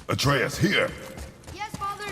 Atreus, here! Yes, Father!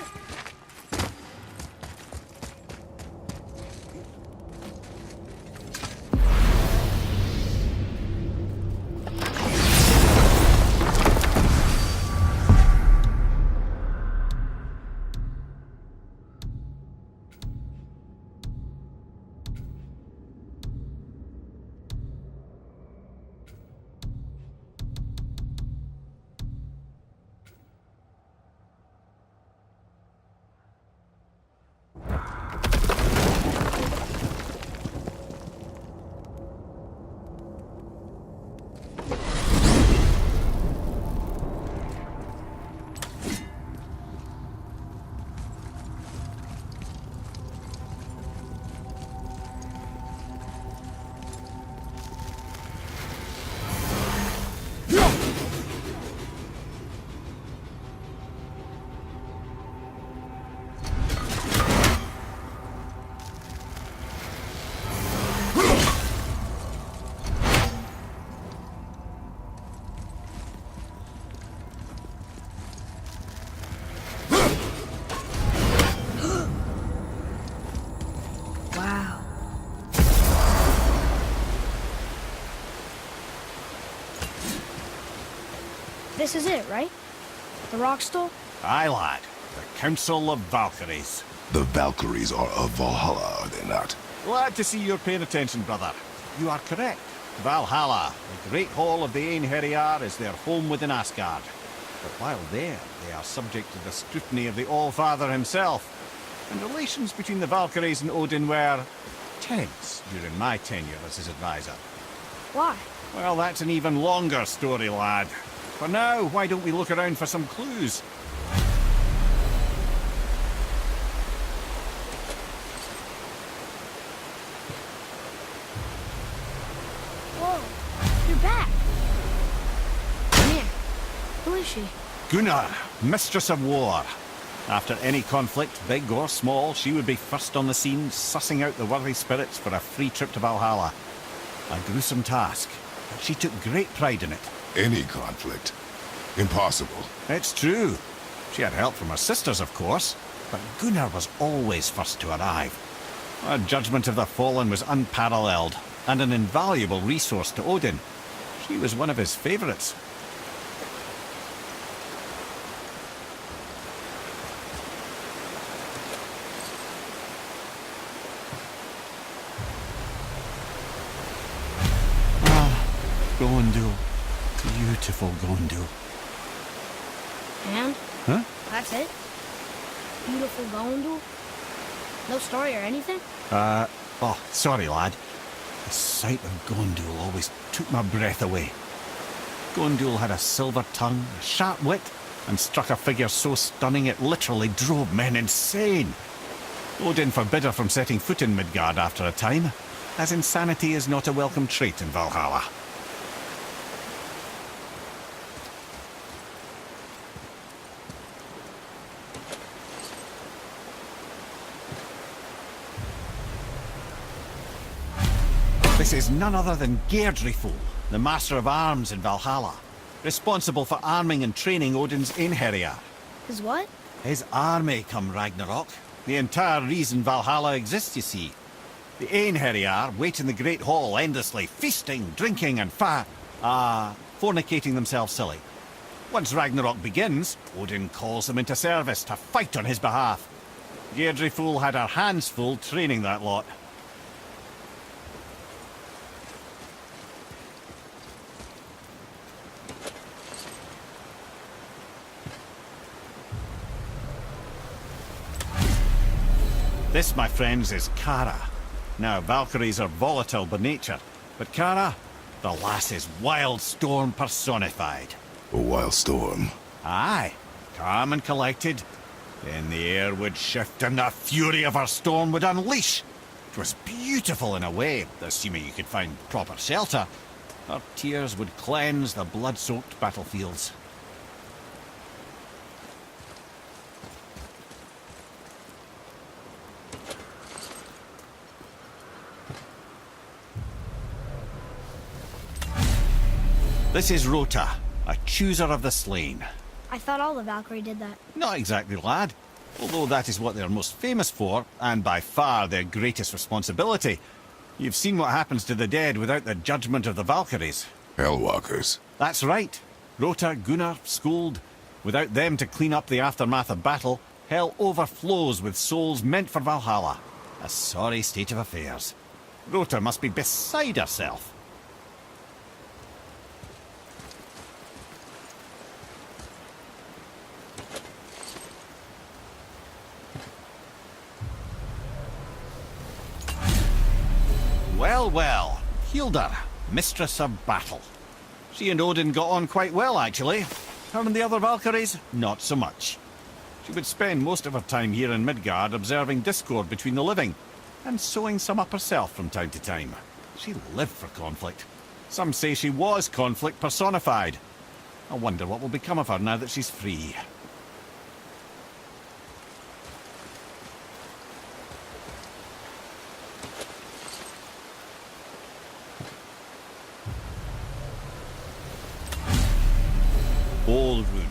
Wow. This is it, right? The rock stool? Aye, lad. The Council of Valkyries. The Valkyries are of Valhalla, are they not? Glad to see you're paying attention, brother. You are correct. Valhalla, the great hall of the Einherjar, is their home within Asgard. But while there, they are subject to the scrutiny of the All-Father himself. And relations between the Valkyries and Odin were tense during my tenure as his advisor. Why? Well, that's an even longer story, lad. For now, why don't we look around for some clues? Whoa, you're back. Come here. Who is she? Gunnar, Mistress of War. After any conflict, big or small, she would be first on the scene, sussing out the worthy spirits for a free trip to Valhalla. A gruesome task, but she took great pride in it. Any conflict. Impossible. It's true. She had help from her sisters, of course, but Gunnar was always first to arrive. Her judgment of the fallen was unparalleled, and an invaluable resource to Odin. She was one of his favourites. Gondul. Beautiful Gondul. And? Huh? That's it? Beautiful Gondul? No story or anything? Oh, sorry, lad. The sight of Gondul always took my breath away. Gondul had a silver tongue, a sharp wit, and struck a figure so stunning it literally drove men insane. Odin forbid her from setting foot in Midgard after a time, as insanity is not a welcome trait in Valhalla. This is none other than Geirdriful, the Master of Arms in Valhalla, responsible for arming and training Odin's Einherjar. His what? His army come Ragnarok. The entire reason Valhalla exists, you see. The Einherjar wait in the Great Hall endlessly, feasting, drinking and fornicating themselves silly. Once Ragnarok begins, Odin calls them into service to fight on his behalf. Geirdriful had her hands full training that lot. This, my friends, is Kara. Now, Valkyries are volatile by nature, but Kara, the lass is Wild Storm personified. A wild storm. Aye, calm and collected. Then the air would shift and the fury of her storm would unleash. It was beautiful in a way, assuming you could find proper shelter. Her tears would cleanse the blood-soaked battlefields. This is Rota, a chooser of the slain. I thought all the Valkyrie did that. Not exactly, lad. Although that is what they're most famous for, and by far their greatest responsibility. You've seen what happens to the dead without the judgment of the Valkyries. Hellwalkers. That's right. Rota, Gunnar, Skuld. Without them to clean up the aftermath of battle, hell overflows with souls meant for Valhalla. A sorry state of affairs. Rota must be beside herself. Well, well. Hildr, mistress of battle. She and Odin got on quite well, actually. Her and the other Valkyries, not so much. She would spend most of her time here in Midgard observing discord between the living, and sewing some up herself from time to time. She lived for conflict. Some say she was conflict personified. I wonder what will become of her now that she's free. Olrun,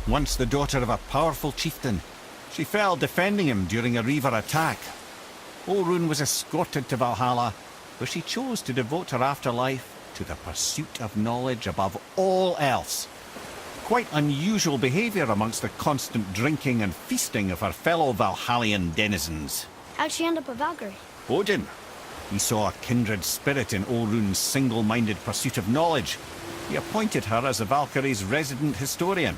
once the daughter of a powerful chieftain. She fell defending him during a Reaver attack. Olrun was escorted to Valhalla, where she chose to devote her afterlife to the pursuit of knowledge above all else. Quite unusual behaviour amongst the constant drinking and feasting of her fellow Valhallian denizens. How'd she end up a Valkyrie? Odin. He saw a kindred spirit in Olrun's single-minded pursuit of knowledge. He appointed her as the Valkyrie's resident historian.